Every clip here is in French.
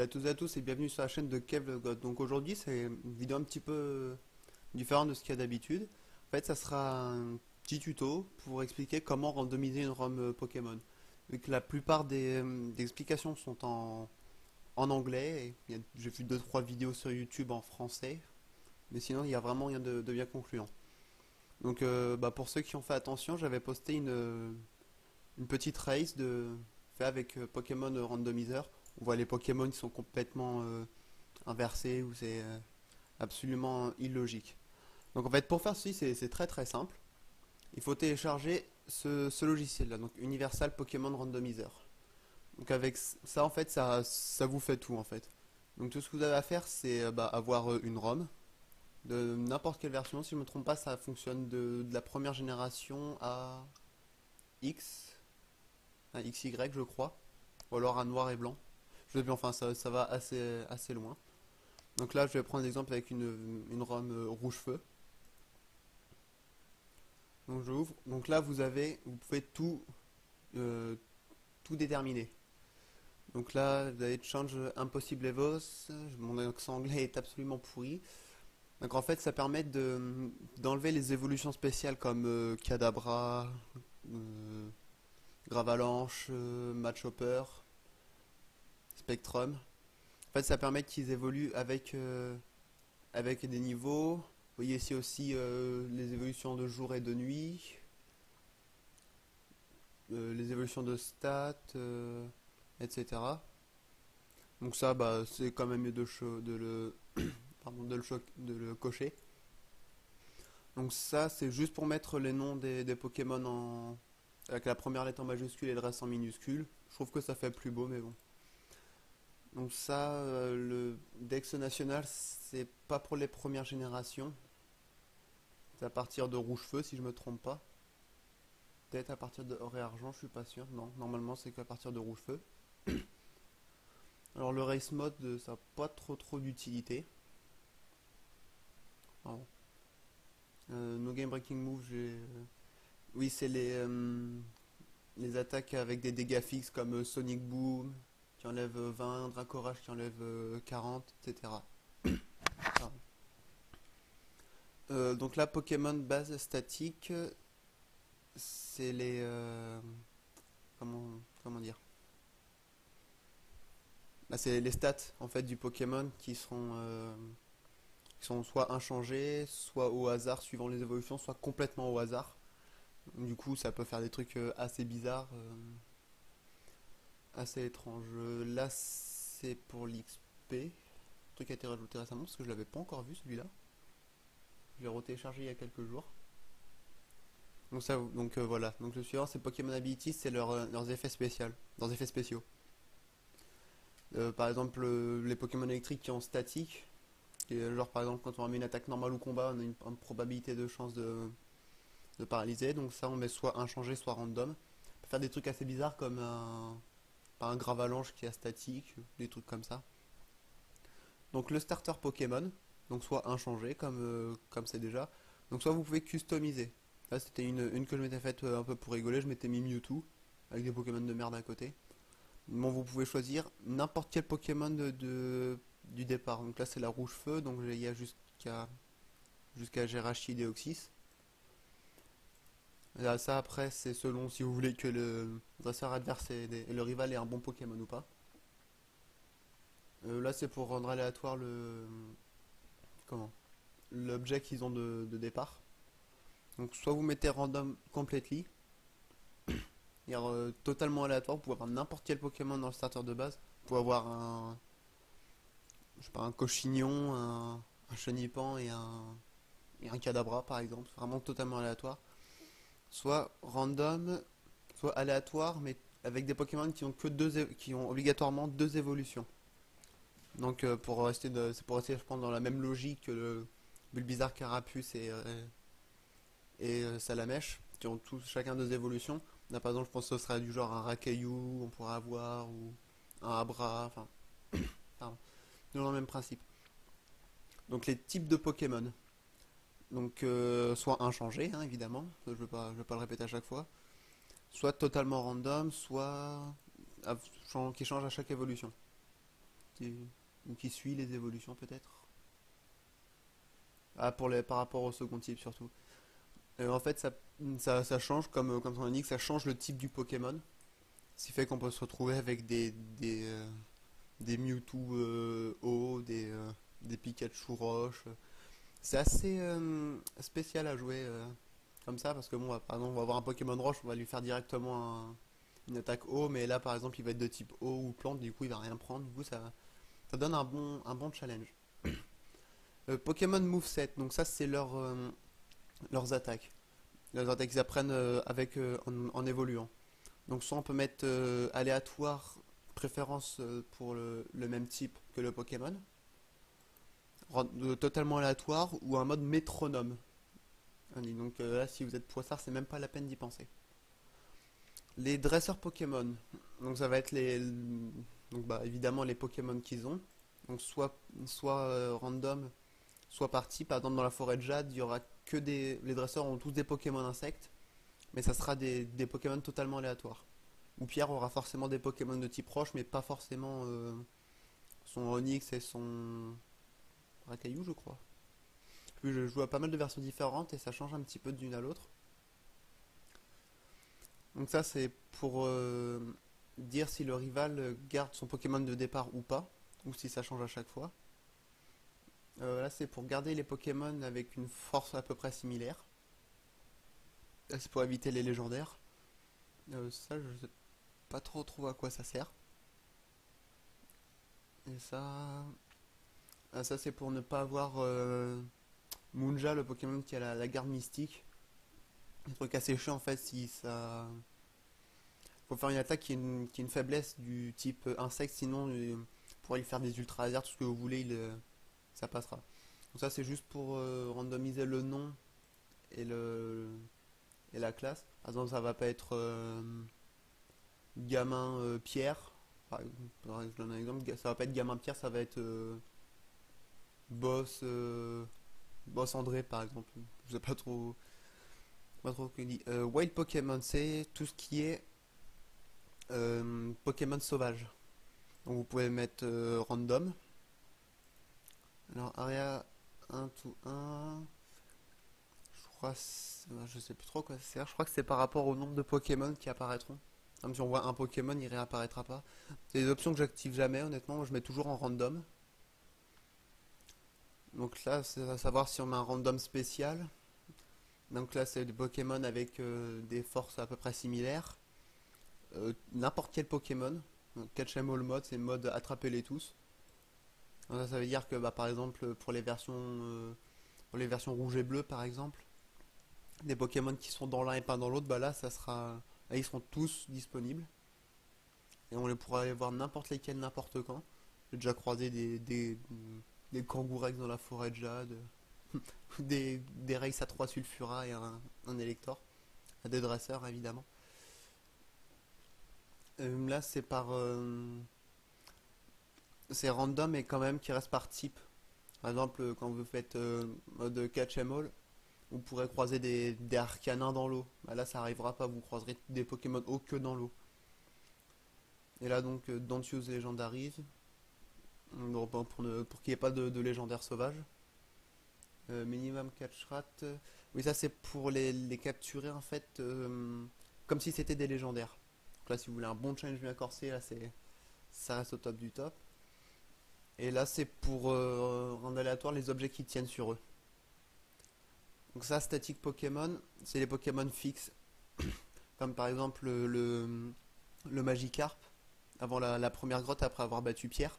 à toutes et à tous et bienvenue sur la chaîne de Kev le God. Donc aujourd'hui c'est une vidéo un petit peu différente de ce qu'il y a d'habitude. En fait ça sera un petit tuto pour expliquer comment randomiser une ROM Pokémon. Vu que la plupart des explications sont en anglais, et j'ai vu deux trois vidéos sur YouTube en français, mais sinon il n'y a vraiment rien de bien concluant. Donc pour ceux qui ont fait attention, j'avais posté une petite race fait avec Pokémon Randomizer. On voit les Pokémon qui sont complètement inversés ou c'est absolument illogique. Donc en fait pour faire ceci c'est très très simple. Il faut télécharger ce logiciel là, donc Universal Pokémon Randomizer. Donc avec ça en fait ça vous fait tout en fait. Donc tout ce que vous avez à faire c'est avoir une ROM de n'importe quelle version. Si je ne me trompe pas ça fonctionne de la première génération à X, à XY je crois. Ou alors à noir et blanc. Je sais bien, enfin ça va assez loin. Donc là je vais prendre l'exemple avec une ROM rouge feu. Donc je ouvre. Donc là vous pouvez euh, tout déterminer. Donc là vous avez Change Impossible Evos. Mon accent anglais est absolument pourri. Donc en fait ça permet d'enlever les évolutions spéciales comme Kadabra, euh, Gravalanche, Matchhopper, Spectrum. En fait, ça permet qu'ils évoluent avec des niveaux. Vous voyez ici aussi les évolutions de jour et de nuit, les évolutions de stats, etc. Donc ça, c'est quand même mieux de le cocher. Donc ça, c'est juste pour mettre les noms des Pokémon avec la première lettre en majuscule et le reste en minuscule. Je trouve que ça fait plus beau, mais bon. Donc ça, le Dex national, c'est pas pour les premières générations. C'est à partir de Rouge Feu, si je me trompe pas. Peut-être à partir de Or et Argent, je suis pas sûr. Non, normalement c'est qu'à partir de Rouge Feu. Alors le Race Mode, ça n'a pas trop d'utilité. No Game Breaking Move, oui, c'est les attaques avec des dégâts fixes comme Sonic Boom, qui enlève 20, Dracorage qui enlève 40, etc. Pardon. Donc là, Pokémon base statique, c'est comment dire? C'est les stats en fait du Pokémon qui sont soit inchangés, soit au hasard suivant les évolutions, soit complètement au hasard. Du coup, ça peut faire des trucs assez bizarres, assez étranges. Là, c'est pour l'XP. Le truc a été rajouté récemment parce que je l'avais pas encore vu celui-là. Je l'ai retéléchargé il y a quelques jours. Voilà. Donc le suivant, c'est Pokémon Abilities, c'est leurs effets spéciaux. Leurs effets spéciaux. Par exemple, les Pokémon électriques qui ont statique. Genre par exemple, quand on met une attaque normale ou combat, on a une probabilité de chance de paralyser. Donc ça, on met soit inchangé, soit random. On peut faire des trucs assez bizarres comme un Gravalanche qui est statique, des trucs comme ça. Donc le starter Pokémon, donc soit inchangé comme c'est déjà. Donc soit vous pouvez customiser. Là c'était une que je m'étais faite un peu pour rigoler, je m'étais mis Mewtwo avec des Pokémon de merde à côté. Bon, vous pouvez choisir n'importe quel Pokémon du départ. Donc là c'est la rouge feu, donc il y a jusqu'à Jirachi Deoxys. Là, ça après c'est selon si vous voulez que le dresseur adverse et le rival ait un bon Pokémon ou pas. Là c'est pour rendre aléatoire comment l'objet qu'ils ont de départ. Donc soit vous mettez random completely, c'est-à-dire totalement aléatoire, vous pouvez avoir n'importe quel Pokémon dans le starter de base. Vous pouvez avoir je sais pas, un Cochignon, un Chenipan et un Kadabra par exemple, vraiment totalement aléatoire. Soit random, soit aléatoire, mais avec des Pokémon qui ont obligatoirement deux évolutions. Donc c'est pour rester je pense dans la même logique que le Bulbizarre Carapuce et Salamèche, qui ont tous chacun deux évolutions. Là par exemple je pense que ce serait du genre un Racaillou, on pourrait avoir, ou un Abra, enfin, pardon, toujours le même principe. Donc les types de Pokémon. Donc soit inchangés, hein, évidemment, je veux pas le répéter à chaque fois. Soit totalement random, soit qui change à chaque évolution. ou qui suit les évolutions peut-être. Ah, par rapport au second type surtout. En fait, ça change, comme son indique, ça change le type du Pokémon. Ce qui fait qu'on peut se retrouver avec des Mewtwo eau, des Pikachu roche. C'est assez spécial à jouer comme ça, parce que bon, par exemple, on va avoir un Pokémon roche, on va lui faire directement une attaque eau, mais là, par exemple, il va être de type eau ou plante, du coup, il va rien prendre. Du coup, ça donne un bon challenge. Pokémon Moveset, donc ça, c'est leurs attaques. Leurs attaques, ils apprennent en évoluant. Donc soit on peut mettre aléatoire, préférence pour le même type que le Pokémon, totalement aléatoire, ou un mode métronome. Donc là, si vous êtes poissard, c'est même pas la peine d'y penser. Les dresseurs Pokémon, donc ça va être donc bah, évidemment les Pokémon qu'ils ont. Donc soit random, soit par type. Par exemple, dans la forêt de Jade, il y aura les dresseurs ont tous des Pokémon insectes, mais ça sera des Pokémon totalement aléatoires. Ou Pierre aura forcément des Pokémon de type roche, mais pas forcément son Onix et son Racaillou, je crois. Puis je joue à pas mal de versions différentes et ça change un petit peu d'une à l'autre. Donc ça c'est pour dire si le rival garde son Pokémon de départ ou pas, ou si ça change à chaque fois. Là c'est pour garder les Pokémon avec une force à peu près similaire. Là c'est pour éviter les légendaires. Ça je sais pas trop à quoi ça sert. Et ça c'est pour ne pas avoir Munja, le Pokémon qui a la garde mystique. Un truc assez chiant en fait si ça. Faut faire une attaque qui est une faiblesse du type insecte, sinon vous pourrez lui faire des ultra lasers, tout ce que vous voulez, ça passera. Donc ça c'est juste pour randomiser le nom et et la classe. Par exemple ça va pas être gamin Pierre. Je donne un exemple, ça va pas être gamin Pierre, ça va être boss boss André par exemple. Je sais pas trop ce qu'il dit. Wild Pokémon, c'est tout ce qui est Pokémon sauvage. Donc vous pouvez mettre random. Alors area 1 to 1. Je sais plus trop quoi ça sert. Je crois que c'est par rapport au nombre de Pokémon qui apparaîtront. Comme si on voit un Pokémon, il réapparaîtra pas. C'est des options que j'active jamais, honnêtement. Moi, je mets toujours en random. Donc là, c'est à savoir si on met un random spécial. Donc là, c'est des Pokémon avec des forces à peu près similaires. N'importe quel Pokémon. Donc, Catch 'em all mode, c'est mode attrapez-les tous. Donc, ça veut dire que bah, par exemple pour les versions rouge et bleu par exemple, des Pokémon qui sont dans l'un et pas dans l'autre, bah là ils seront tous disponibles et on les pourra aller voir n'importe lesquels n'importe quand. J'ai déjà croisé des Kangourex dans la forêt de Jade, des Rex à 3 Sulfura et un Elector, des dresseurs évidemment. Là c'est random et quand même qui reste par type. Par exemple, quand vous faites mode catch 'em all, vous pourrez croiser des Arcanins dans l'eau. Bah là, ça arrivera pas, vous croiserez des Pokémon eau que dans l'eau. Et là, donc, Don't Use légendarise, pour qu'il n'y ait pas de légendaire sauvage. Minimum catch rate. Oui, ça c'est pour les capturer en fait, comme si c'était des légendaires. Donc là, si vous voulez un bon challenge bien corsé, là, ça reste au top du top. Et là, c'est pour rendre aléatoire les objets qui tiennent sur eux. Donc ça, statique Pokémon, c'est les Pokémon fixes. Comme par exemple le Magikarp, avant la première grotte, après avoir battu Pierre.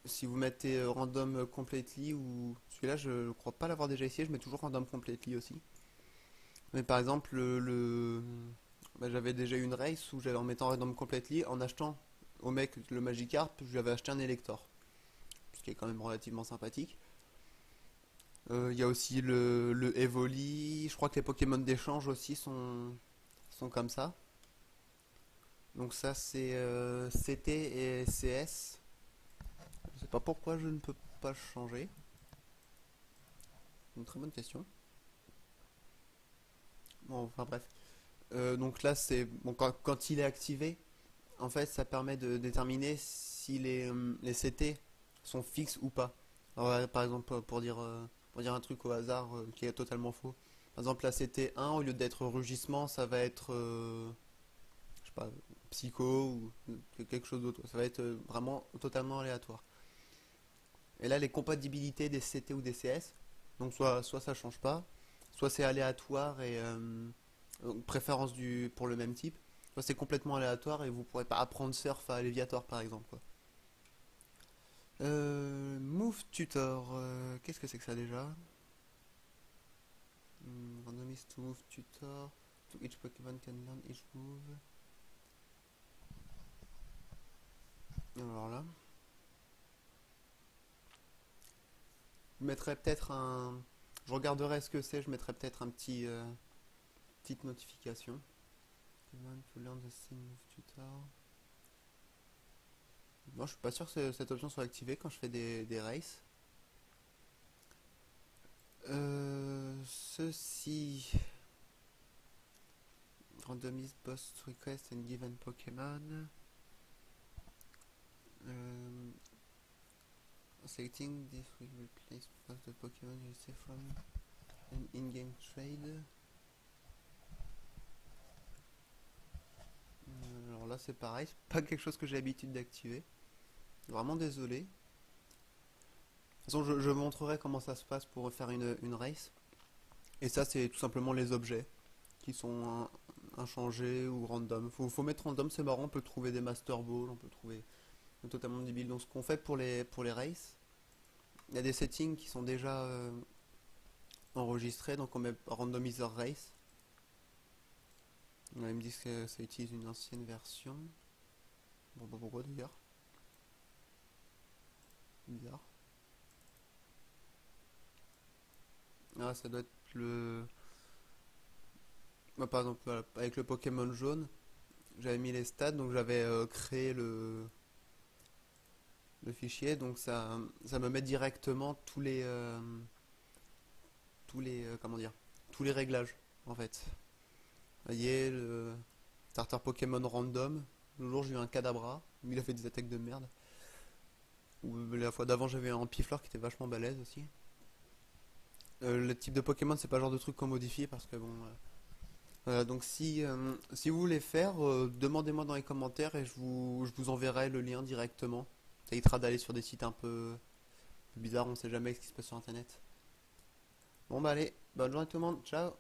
Si vous mettez random completely, ou celui-là, je ne crois pas l'avoir déjà essayé, je mets toujours random completely aussi. Mais par exemple, bah, j'avais déjà eu une race où j'avais en mettant random completely, en achetant au mec le Magikarp, je lui avais acheté un Elector. Ce qui est quand même relativement sympathique. Il y a aussi le Evoli. Je crois que les Pokémon d'échange aussi sont comme ça. Donc ça c'est CT et CS. Je sais pas pourquoi je ne peux pas changer. Une très bonne question. Bon, enfin bref. Donc là c'est bon, quand il est activé, en fait ça permet de déterminer si les CT sont fixes ou pas. Alors, par exemple, pour dire un truc au hasard qui est totalement faux. Par exemple, la CT1, au lieu d'être rugissement, ça va être, je sais pas, psycho ou quelque chose d'autre. Ça va être vraiment totalement aléatoire. Et là, les compatibilités des CT ou des CS, donc soit ça change pas, soit c'est aléatoire et préférence pour le même type, soit c'est complètement aléatoire et vous pourrez pas apprendre Surf à Eleviator par exemple, quoi. Move Tutor, qu'est-ce que c'est que ça déjà? Randomize to move tutor, to each Pokemon can learn each move. Alors là, je mettrais peut-être un. Je regarderai ce que c'est, je mettrai peut-être un petite notification. Pokemon to learn the same move tutor. Moi, je suis pas sûr que cette option soit activée quand je fais des races. Ceci. Randomize boss request and given Pokémon. Euh, Selecting this will replace most of the Pokémon you receive from an in-game trade. Alors là c'est pareil, c'est pas quelque chose que j'ai l'habitude d'activer. Vraiment désolé. De toute façon je montrerai comment ça se passe pour faire une race. Et ça c'est tout simplement les objets qui sont inchangés ou random. Faut mettre random, c'est marrant, on peut trouver des Master Balls, on peut trouver totalement débile. Donc ce qu'on fait pour les races, il y a des settings qui sont déjà enregistrés, donc on met randomizer race. Là, ils me disent que ça utilise une ancienne version. Bon, pas pourquoi d'ailleurs. Bizarre. Ah, ça doit être le. Moi, par exemple, voilà, avec le Pokémon jaune, j'avais mis les stats, donc j'avais créé le fichier, donc ça me met directement comment dire, tous les réglages en fait. Vous voyez, le starter Pokémon random. Le jour j'ai eu un Kadabra, mais il a fait des attaques de merde. Ou la fois d'avant j'avais un Ampifleur qui était vachement balèze aussi. Le type de Pokémon c'est pas le genre de truc qu'on modifie parce que bon. Voilà, donc si vous voulez faire, demandez-moi dans les commentaires et je vous enverrai le lien directement. Ça évitera d'aller sur des sites un peu bizarres, on sait jamais ce qui se passe sur internet. Bon bah allez, bonne journée tout le monde, ciao!